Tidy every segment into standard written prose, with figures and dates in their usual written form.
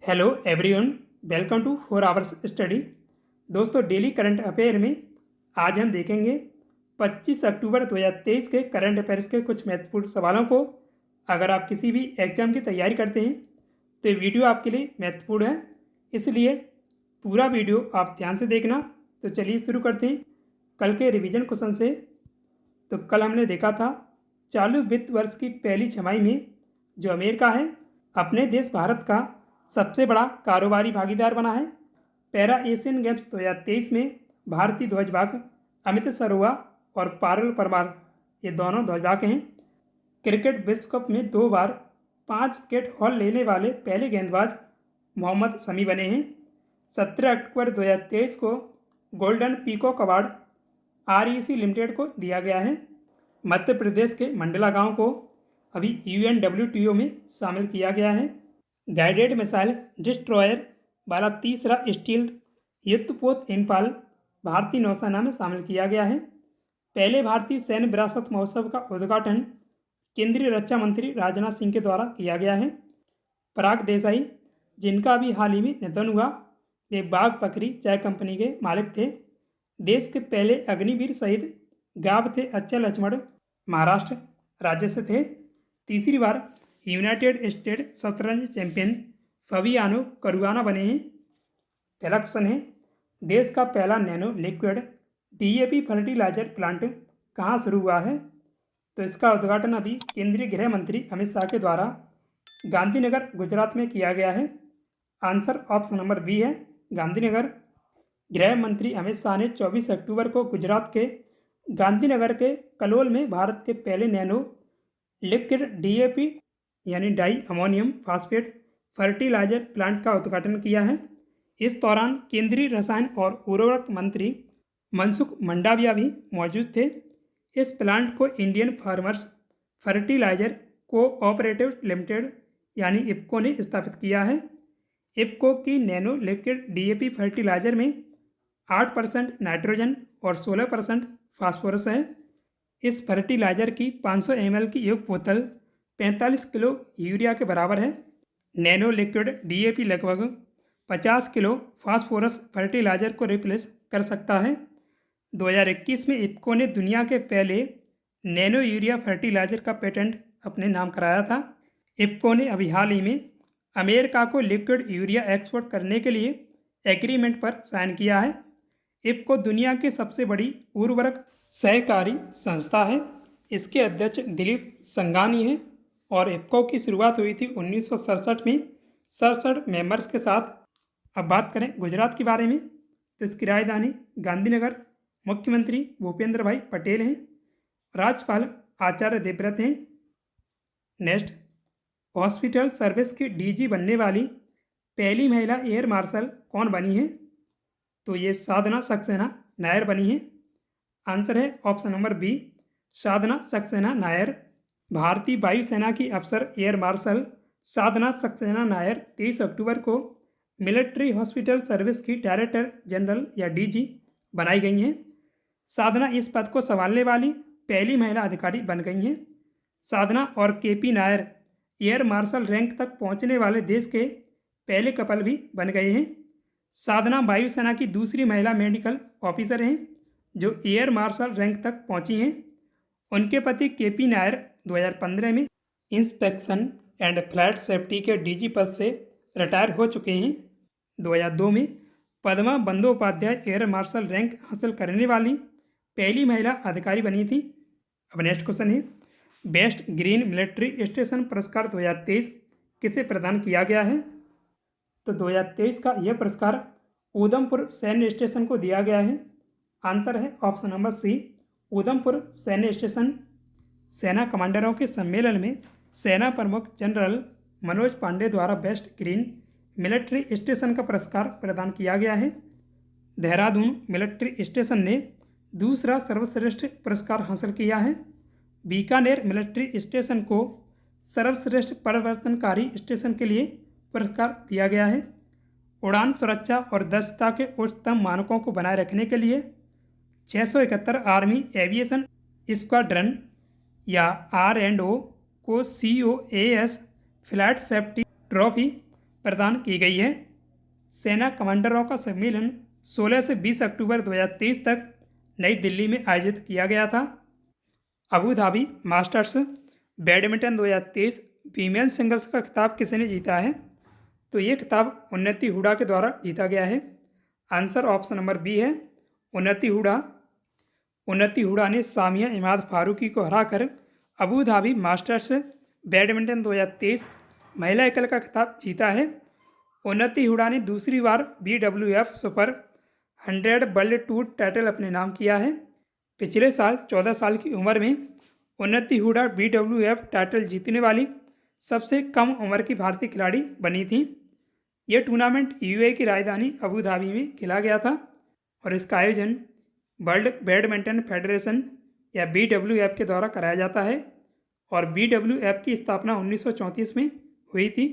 Hello everyone, welcome to 4 hours study. दोस्तों, daily current affair में आज हम देखेंगे 25 अक्टूबर 2023 के करंट अफेयर्स के कुछ महत्वपूर्ण सवालों को। अगर आप किसी भी एग्जाम की तैयारी करते हैं तो ये वीडियो आपके लिए महत्वपूर्ण है, इसलिए पूरा वीडियो आप ध्यान से देखना। तो चलिए शुरू करते हैं कल के रिवीजन क्वेश्चन से। तो कल हमने देखा था चालू वित्त वर्ष की पहली छमाही में जो अमेरिका है अपने देश भारत का सबसे बड़ा कारोबारी भागीदार बना है। पैरा एशियन गेम्स 2023 में भारतीय ध्वजवाहक अमित सरोवा और पारुल परमार ये दोनों ध्वजवाहक हैं। क्रिकेट विश्व कप में 2 बार 5 विकेट हॉल लेने वाले पहले गेंदबाज मोहम्मद शमी बने हैं। 17 अक्टूबर 2023 को golden peacock award REC limited को दिया गया है। मध्य प्रदेश के मंडला गांव को अभी UNWTO में शामिल किया गया है। गाइडेड मिसाइल डिस्ट्रॉयर वाला तीसरा स्टील्थ युद्धपोत इम्फाल भारतीय नौसेना में शामिल किया गया है। पहले भारतीय सैन्य विरासत महोत्सव का उद्घाटन केंद्रीय रक्षा मंत्री राजनाथ सिंह के द्वारा किया गया है। पराग देसाई, जिनका अभी हाल ही में निधन हुआ, वे बाघ बकरी चाय कंपनी के मालिक थे। देश के पहले अग्निवीर शहीद गाव थे अच्चल लक्ष्मण महाराष्ट्र राज्य से थे। तीसरी बार यूनाइटेड स्टेट शतरंज चैंपियन फबियानो करुआना बने हैं। पहला क्वेश्चन है, देश का पहला nano liquid DAP fertilizer plant कहाँ शुरू हुआ है? तो इसका उद्घाटन अभी केंद्रीय गृह मंत्री अमित शाह के द्वारा गांधीनगर गुजरात में किया गया है। आंसर ऑप्शन नंबर बी है, गांधीनगर। गृह मंत्री अमित शाह ने 24 अक्टूबर को गुजरात के गांधीनगर के कलोल में भारत के पहले नैनो लिक्विड DAP यानी di ammonium phosphate fertilizer plant का उद्घाटन किया है। इस दौरान केंद्रीय रसायन और उर्वरक मंत्री मनसुख मंडाविया भी मौजूद थे। इस प्लांट को Indian farmers fertilizer cooperative limited यानी इफ्को ने स्थापित किया है। इफ्को की नैनो लिक्विड DAP फर्टिलाइजर में 8% नाइट्रोजन और 16% फास्फोरस है। इस फर्टिलाइजर की 500 ml की एक बोतल 45 किलो यूरिया के बराबर है। नैनो लिक्विड DAP लगभग 50 किलो फास्फोरस फर्टिलाइजर को रिप्लेस कर सकता है। 2021 में इफ्को ने दुनिया के पहले नैनो यूरिया फर्टिलाइजर का पेटेंट अपने नाम कराया था। इफ्को ने अभी हाल ही में अमेरिका को लिक्विड यूरिया एक्सपोर्ट करने के लिए एग्रीमेंट पर साइन किया है। इफ्को दुनिया की सबसे बड़ी उर्वरक सहकारी संस्था है। इसके अध्यक्ष दिलीप संघानी हैं और इफ्को की शुरुआत हुई थी 1967 में 67 मेंबर्स के साथ। अब बात करें गुजरात के बारे में, तो इसकी राजधानी गांधीनगर, मुख्यमंत्री भूपेंद्र भाई पटेल हैं, राज्यपाल आचार्य देवव्रत हैं। नेक्स्ट, हॉस्पिटल सर्विस की DG बनने वाली पहली महिला एयर मार्शल कौन बनी है? तो ये साधना सक्सेना नायर बनी है। आंसर है ऑप्शन नंबर बी, साधना सक्सेना नायर। भारतीय वायुसेना की अफसर एयर मार्शल साधना सक्सेना नायर 23 अक्टूबर को मिलिट्री हॉस्पिटल सर्विस की डायरेक्टर जनरल या DG बनाई गई हैं। साधना इस पद को संभालने वाली पहली महिला अधिकारी बन गई हैं। साधना और KP Nair air marshal rank तक पहुंचने वाले देश के पहले कपल भी बन गए हैं। साधना वायुसेना की दूसरी महिला मेडिकल ऑफिसर हैं जो एयर मार्शल रैंक तक पहुंची हैं। उनके पति KP नायर 2015 में इंस्पेक्शन एंड फ्लाइट सेफ्टी के DG पद से रिटायर हो चुके हैं। 2002 में Padma Bandopadhyay air marshal rank हासिल करने वाली पहली महिला अधिकारी बनी थी। अब नेक्स्ट क्वेश्चन है, बेस्ट ग्रीन मिलिट्री स्टेशन पुरस्कार 2023 किसे प्रदान किया गया है? तो 2023 का यह पुरस्कार उधमपुर सैन्य स्टेशन को दिया गया है। आंसर है ऑप्शन नंबर सी, उधमपुर सैन्य स्टेशन। सेना कमांडरों के सम्मेलन में सेना प्रमुख जनरल मनोज पांडे द्वारा बेस्ट ग्रीन मिलिट्री स्टेशन का पुरस्कार प्रदान किया गया है। देहरादून मिलिट्री स्टेशन ने दूसरा सर्वश्रेष्ठ पुरस्कार हासिल किया है। बीकानेर मिलिट्री स्टेशन को सर्वश्रेष्ठ परिवर्तनकारी स्टेशन के लिए पुरस्कार दिया गया है। उड़ान सुरक्षा और दक्षता के उच्चतम मानकों को बनाए रखने के लिए 671 आर्मी एविएशन स्क्वाड्रन या R&O को COAS फ्लाइट सेफ्टी ट्रॉफी प्रदान की गई है। सेना कमांडरों का सम्मेलन 16 से 20 अक्टूबर 2023 तक नई दिल्ली में आयोजित किया गया था। Abu Dhabi masters badminton 2023 female singles का खिताब किसने जीता है? तो ये खिताब उन्नति हुडा के द्वारा जीता गया है। आंसर ऑप्शन नंबर बी है, उन्नति हुडा। उन्नति हुडा ने सामिया इमाद फारूकी को हराकर अबू धाबी मास्टर्स बैडमिंटन 2023 महिला एकल का खिताब जीता है। उन्नति हुडा ने दूसरी बार BWF super 100 world tour title अपने नाम किया है। पिछले साल 14 साल की उम्र में उन्नति हुडा BWF टाइटल जीतने वाली सबसे कम उम्र की भारतीय खिलाड़ी बनी थी। यह टूर्नामेंट UAE की राजधानी अबू धाबी में खेला गया था और इसका आयोजन वर्ल्ड बैडमिंटन फेडरेशन या BWF के द्वारा कराया जाता है और BWF की स्थापना 1934 में हुई थी।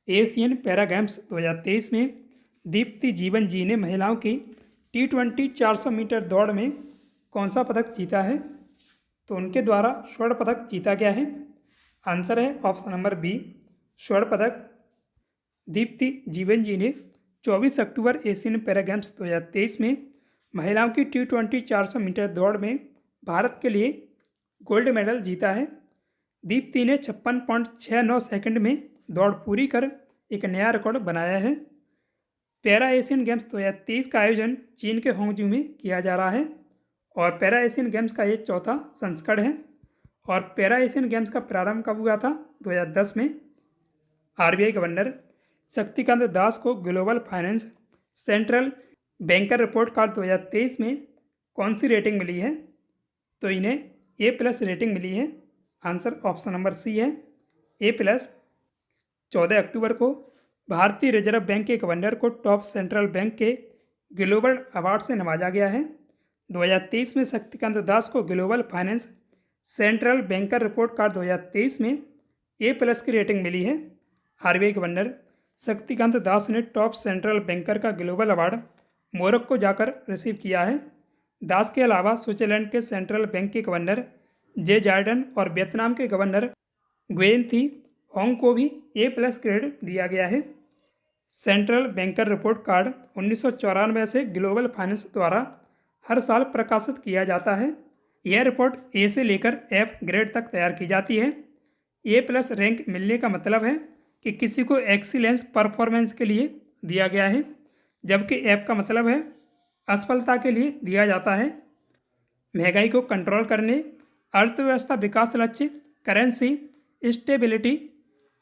एशियन पैरा गेम्स 2023 में दीप्ति जीवन जी ने महिलाओं की T20 400 मीटर दौड़ में कौन सा पदक जीता है? तो उनके द्वारा स्वर्ण पदक जीता गया है। आंसर है ऑप्शन नंबर बी, स्वर्ण पदक। दीप्ति जीवन जी ने 24 अक्टूबर एशियन पैरा गेम्स 2023 में महिलाओं की T20 400 मीटर दौड़ में भारत के लिए गोल्ड मेडल जीता है। दीप्ति ने 56.69 सेकंड में दौड़ पूरी कर एक नया रिकॉर्ड बनाया है। पैरा एशियन गेम्स 2023 का आयोजन चीन के होंगजू में किया जा रहा है और पैरा एशियन गेम्स का ये चौथा संस्करण है। और पैरा एशियन गेम्स का प्रारंभ कब हुआ था? 2010 में। RBI गवर्नर शक्तिकांत दास को global finance central banker report card 2023 में कौन सी रेटिंग मिली है? तो इन्हें A+ रेटिंग मिली है। आंसर ऑप्शन नंबर सी है, A+। 14 अक्टूबर को भारतीय रिजर्व बैंक के गवर्नर को टॉप सेंट्रल बैंक के ग्लोबल अवार्ड से नवाजा गया है। 2023 में शक्तिकांत दास को global finance central banker report card 2023 में A+ की रेटिंग मिली है। RBI गवर्नर शक्तिकांत दास ने टॉप सेंट्रल बैंकर का ग्लोबल अवार्ड मोरक्को जाकर रिसीव किया है। दास के अलावा स्विट्जरलैंड के सेंट्रल बैंक के गवर्नर जे जार्डन और वियतनाम के गवर्नर गुएन थी होंग को भी A+ ग्रेड दिया गया है। सेंट्रल बैंकर रिपोर्ट कार्ड 1994 से ग्लोबल फाइनेंस द्वारा हर साल प्रकाशित किया जाता है। यह रिपोर्ट A से लेकर F ग्रेड तक तैयार की जाती है। A+ रैंक मिलने का मतलब है कि किसी को एक्सीलेंस परफॉर्मेंस के लिए दिया गया है, जबकि F का मतलब है असफलता के लिए दिया जाता है। महंगाई को कंट्रोल करने, अर्थव्यवस्था विकास लक्ष्य, करेंसी स्टेबिलिटी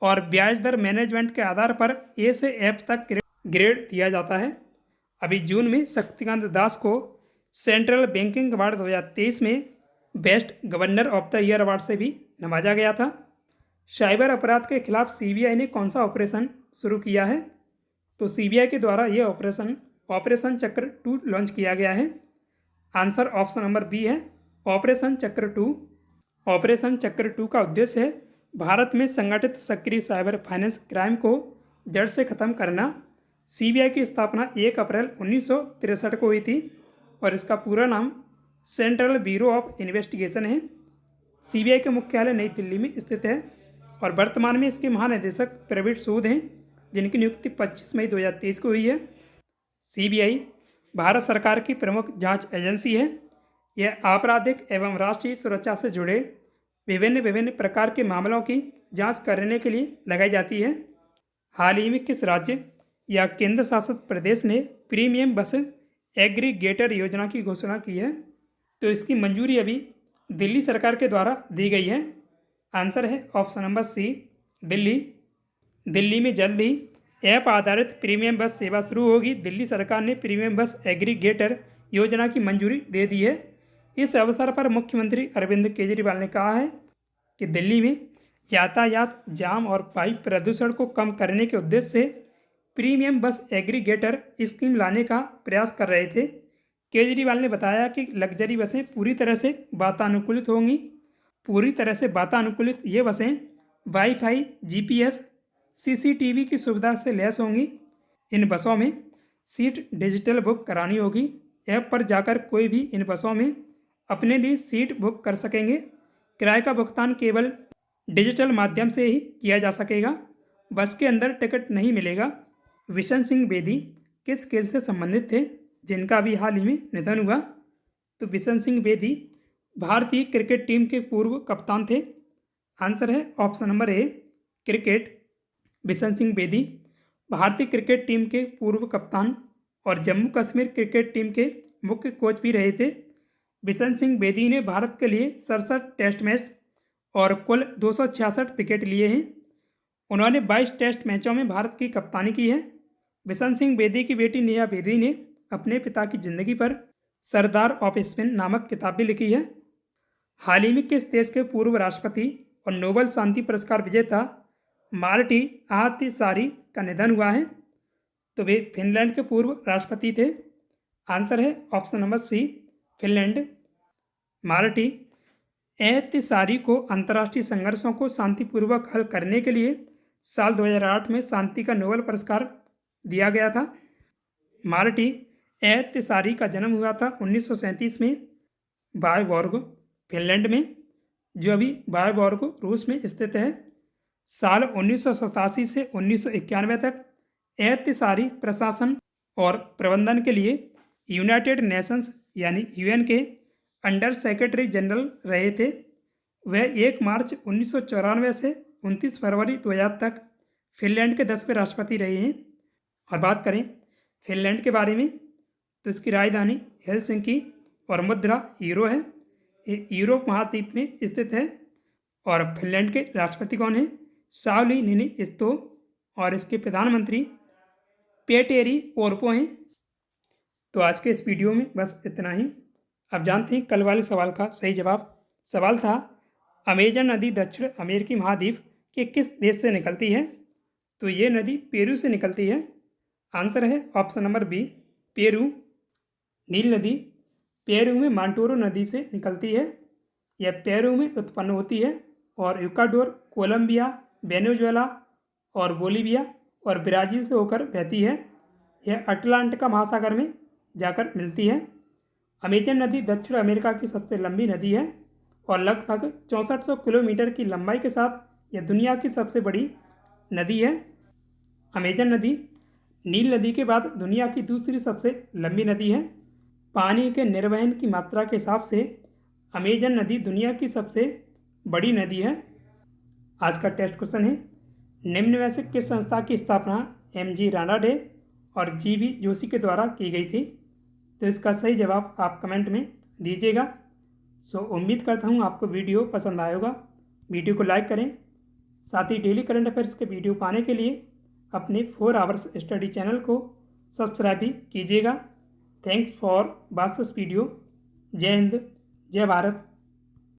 और ब्याज दर मैनेजमेंट के आधार पर A से F तक ग्रेड दिया जाता है। अभी जून में शक्तिकांत दास को सेंट्रल बैंकिंग अवार्ड 2023 में best governor of the year award से भी नवाजा गया था। साइबर अपराध के खिलाफ CBI ने कौन सा ऑपरेशन शुरू किया है? तो CBI के द्वारा यह ऑपरेशन चक्र 2 लॉन्च किया गया है। आंसर ऑप्शन नंबर बी है, ऑपरेशन चक्र 2। ऑपरेशन चक्र 2 का उद्देश्य है भारत में संगठित सक्रिय साइबर फाइनेंस क्राइम को जड़ से खत्म करना। CBI की स्थापना 1 अप्रैल 1963 को हुई थी और इसका पूरा नाम सेंट्रल ब्यूरो ऑफ इन्वेस्टिगेशन है। CBI के मुख्यालय नई दिल्ली में स्थित है और वर्तमान में इसके महानिदेशक प्रवीण सूद हैं, जिनकी नियुक्ति 25 मई 2023 को हुई है। CBI भारत सरकार की प्रमुख जांच एजेंसी है। यह आपराधिक एवं राष्ट्रीय सुरक्षा से जुड़े विभिन्न प्रकार के मामलों की जांच करने के लिए लगाई जाती है। हाल ही में किस राज्य या केंद्र शासित प्रदेश ने प्रीमियम बस एग्रीगेटर योजना की घोषणा की है? तो इसकी मंजूरी अभी दिल्ली सरकार के द्वारा दी गई है। आंसर है option number C, Delhi. Delhi में जल्द ही ऐप आधारित प्रीमियम बस सेवा शुरू होगी। दिल्ली सरकार ने प्रीमियम बस एग्रीगेटर योजना की मंजूरी दे दी है। इस अवसर पर मुख्यमंत्री अरविंद केजरीवाल ने कहा है कि दिल्ली में यातायात जाम और वायु प्रदूषण को कम करने के उद्देश्य से प्रीमियम बस एग्रीगेटर स्कीम लाने का प्रयास कर रहे थे। केजरीवाल ने बताया कि लग्जरी बसें पूरी तरह से वातानुकूलित होंगी। पूरी तरह से वातानुकूलित ये बसें वाईफाई, GPS, CCTV की सुविधा से लैस होंगी। इन बसों में सीट डिजिटल बुक करानी होगी। ऐप पर जाकर कोई भी इन बसों में अपने लिए सीट बुक कर सकेंगे। किराए का भुगतान केवल डिजिटल माध्यम से ही किया जा सकेगा बस के अंदर टिकट नहीं मिलेगा। बिशन सिंह बेदी किस खेल से संबंधित थे जिनका अभी हाल ही में निधन हुआ? तो बिशन सिंह बेदी भारतीय क्रिकेट टीम के पूर्व कप्तान थे। आंसर है option number A cricket. Bishan Singh Bedi भारतीय क्रिकेट टीम के पूर्व कप्तान और जम्मू कश्मीर क्रिकेट टीम के मुख्य कोच भी रहे थे। बिशन सिंह बेदी ने भारत के लिए 67 टेस्ट मैच और कुल 266 विकेट लिए हैं। उन्होंने 22 टेस्ट मैचों में भारत की कप्तानी की है। बिशन सिंह बेदी की बेटी नेहा बेदी ने अपने पिता की जिंदगी पर सरदार ऑफ स्पिन नामक किताब भी लिखी है। हाल ही में किस देश के पूर्व राष्ट्रपति और नोबेल शांति पुरस्कार विजेता मार्टी आहतिसारी का निधन हुआ है? तो वे फिनलैंड के पूर्व राष्ट्रपति थे। आंसर है option number C Finland. Martti Ahtisaari को अंतर्राष्ट्रीय संघर्षों को शांतिपूर्वक हल करने के लिए साल 2008 में शांति का नोबेल पुरस्कार दिया गया था। मार्टी आहतिसारी का जन्म हुआ था 1937 में वायवॉर्ग फिनलैंड में, जो अभी वायवॉर्ग रूस में स्थित है। साल 1987 से 1991 तक आहतिसारी प्रशासन और प्रबंधन के लिए यूनाइटेड नेशंस यानी यूएन के अंडर सेक्रेटरी जनरल रहे थे। वह 1 मार्च 1994 से 29 फरवरी 2000 तक फिनलैंड के 10वें राष्ट्रपति रहे हैं। और बात करें फिनलैंड के बारे में तो इसकी राजधानी हेलसिंकी और मुद्रा यूरो है। ये यूरोप महाद्वीप में स्थित है। और फिनलैंड के राष्ट्रपति कौन हैं? साउली निनिस्तो। और इसके प्रधानमंत्री पेटेरी ओर्पो हैं। तो आज के इस वीडियो में बस इतना ही। अब जानते हैं कल वाले सवाल का सही जवाब। सवाल था अमेजन नदी दक्षिण अमेरिकी महाद्वीप के किस देश से निकलती है? तो ये नदी पेरू से निकलती है। आंसर है ऑप्शन नंबर बी पेरू। नील नदी पेरू में मांटोरो नदी से निकलती है। यह पेरू में उत्पन्न होती है और इक्वाडोर, कोलंबिया, वेनेजुएला और बोलीविया और ब्राज़ील से होकर बहती है। यह अटलांटिक महासागर में जाकर मिलती है। अमेजन नदी दक्षिण अमेरिका की सबसे लंबी नदी है और लगभग 6400 किलोमीटर की लंबाई के साथ यह दुनिया की सबसे बड़ी नदी है। अमेजन नदी नील नदी के बाद दुनिया की दूसरी सबसे लंबी नदी है। पानी के निर्वहन की मात्रा के हिसाब से अमेजन नदी दुनिया की सबसे बड़ी नदी है। आज का टेस्ट क्वेश्चन है निम्न में से किस संस्था की स्थापना MG रानाडे और GB जोशी के द्वारा की गई थी? तो इसका सही जवाब आप कमेंट में दीजिएगा। सो उम्मीद करता हूँ आपको वीडियो पसंद आएगा। वीडियो को लाइक करें। साथ ही डेली करंट अफेयर्स के वीडियो पाने के लिए अपने 4 आवर्स स्टडी चैनल को सब्सक्राइब भी कीजिएगा। Thanks for watch this video. जय हिंद, जय भारत।